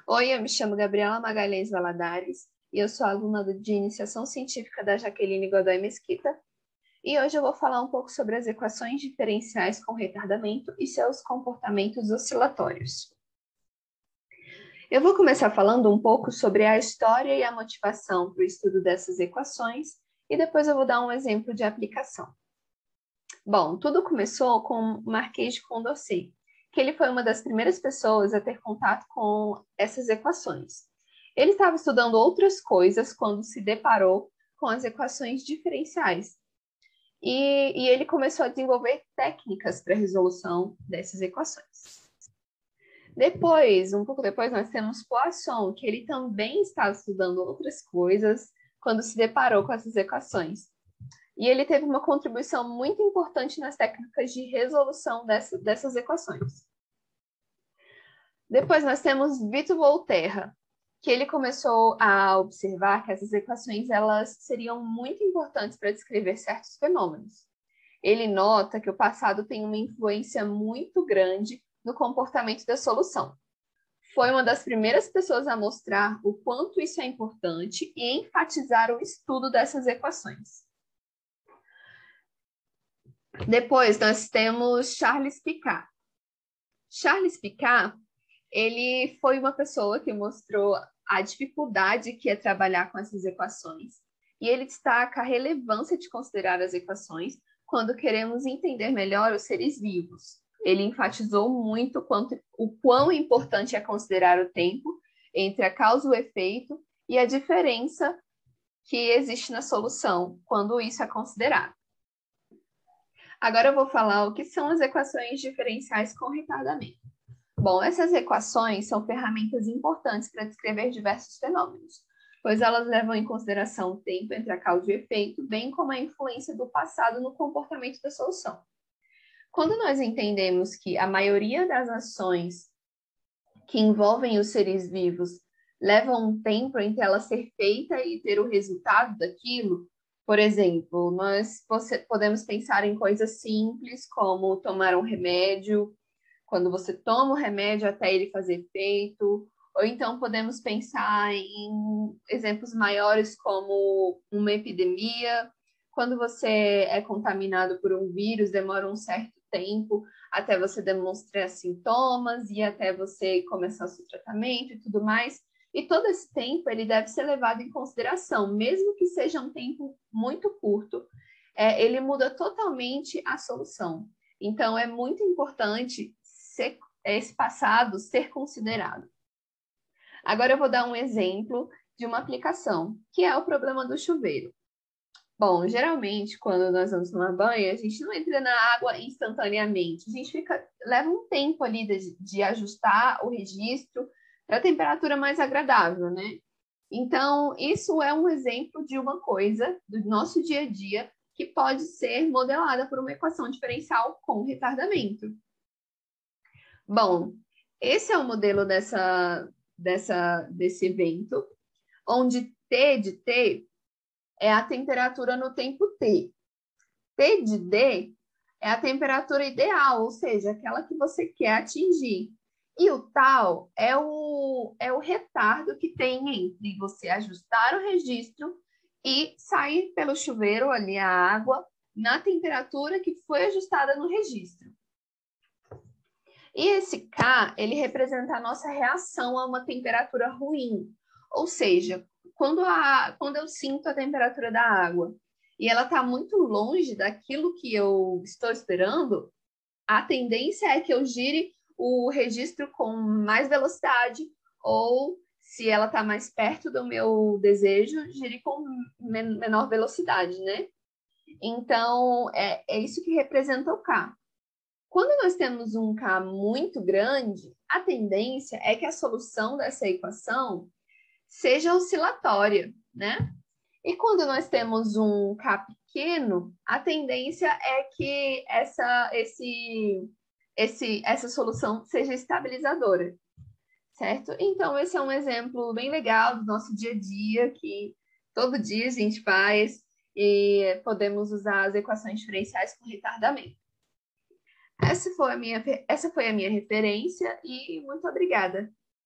Oi, eu me chamo Gabriela Magalhães Valadares e eu sou aluna de Iniciação Científica da Jaqueline Godoy Mesquita. E hoje eu vou falar um pouco sobre as equações diferenciais com retardamento e seus comportamentos oscilatórios. Eu vou começar falando um pouco sobre a história e a motivação para o estudo dessas equações e depois eu vou dar um exemplo de aplicação. Bom, tudo começou com o Marquês de Condorcet, que ele foi uma das primeiras pessoas a ter contato com essas equações. Ele estava estudando outras coisas quando se deparou com as equações diferenciais. E ele começou a desenvolver técnicas para a resolução dessas equações. Depois, um pouco depois, nós temos Poisson, que ele também estava estudando outras coisas quando se deparou com essas equações. E ele teve uma contribuição muito importante nas técnicas de resolução dessas equações. Depois nós temos Vito Volterra, que ele começou a observar que essas equações elas seriam muito importantes para descrever certos fenômenos. Ele nota que o passado tem uma influência muito grande no comportamento da solução. Foi uma das primeiras pessoas a mostrar o quanto isso é importante e enfatizar o estudo dessas equações. Depois, nós temos Charles Picard. Charles Picard, ele foi uma pessoa que mostrou a dificuldade que é trabalhar com essas equações. E ele destaca a relevância de considerar as equações quando queremos entender melhor os seres vivos. Ele enfatizou muito o quão importante é considerar o tempo entre a causa e o efeito e a diferença que existe na solução quando isso é considerado. Agora eu vou falar o que são as equações diferenciais com retardamento. Bom, essas equações são ferramentas importantes para descrever diversos fenômenos, pois elas levam em consideração o tempo entre a causa e o efeito, bem como a influência do passado no comportamento da solução. Quando nós entendemos que a maioria das ações que envolvem os seres vivos levam um tempo entre ela ser feita e ter o resultado daquilo, por exemplo, nós podemos pensar em coisas simples como tomar um remédio, quando você toma o remédio até ele fazer efeito, ou então podemos pensar em exemplos maiores como uma epidemia, quando você é contaminado por um vírus, demora um certo tempo até você demonstrar sintomas e até você começar o seu tratamento e tudo mais. E todo esse tempo ele deve ser levado em consideração, mesmo que seja um tempo muito curto, ele muda totalmente a solução. Então, é muito importante esse passado ser considerado. Agora eu vou dar um exemplo de uma aplicação, que é o problema do chuveiro. Bom, geralmente, quando nós vamos tomar banho, a gente não entra na água instantaneamente. A gente leva um tempo ali de ajustar o registro para a temperatura mais agradável, né? Então, isso é um exemplo de uma coisa do nosso dia a dia que pode ser modelada por uma equação diferencial com retardamento. Bom, esse é o modelo desse evento, onde T de T é a temperatura no tempo T. T de D é a temperatura ideal, ou seja, aquela que você quer atingir. E o tal é o retardo que tem entre você ajustar o registro e sair pelo chuveiro ali a água na temperatura que foi ajustada no registro. E esse K, ele representa a nossa reação a uma temperatura ruim. Ou seja, quando eu sinto a temperatura da água e ela está muito longe daquilo que eu estou esperando, a tendência é que eu gire o registro com mais velocidade, ou se ela está mais perto do meu desejo, gire com menor velocidade, né? Então, é isso que representa o K. Quando nós temos um K muito grande, a tendência é que a solução dessa equação seja oscilatória, né? E quando nós temos um K pequeno, a tendência é que essa solução seja estabilizadora, certo? Então, esse é um exemplo bem legal do nosso dia a dia, que todo dia a gente faz e podemos usar as equações diferenciais com retardamento. Essa foi a minha referência e muito obrigada.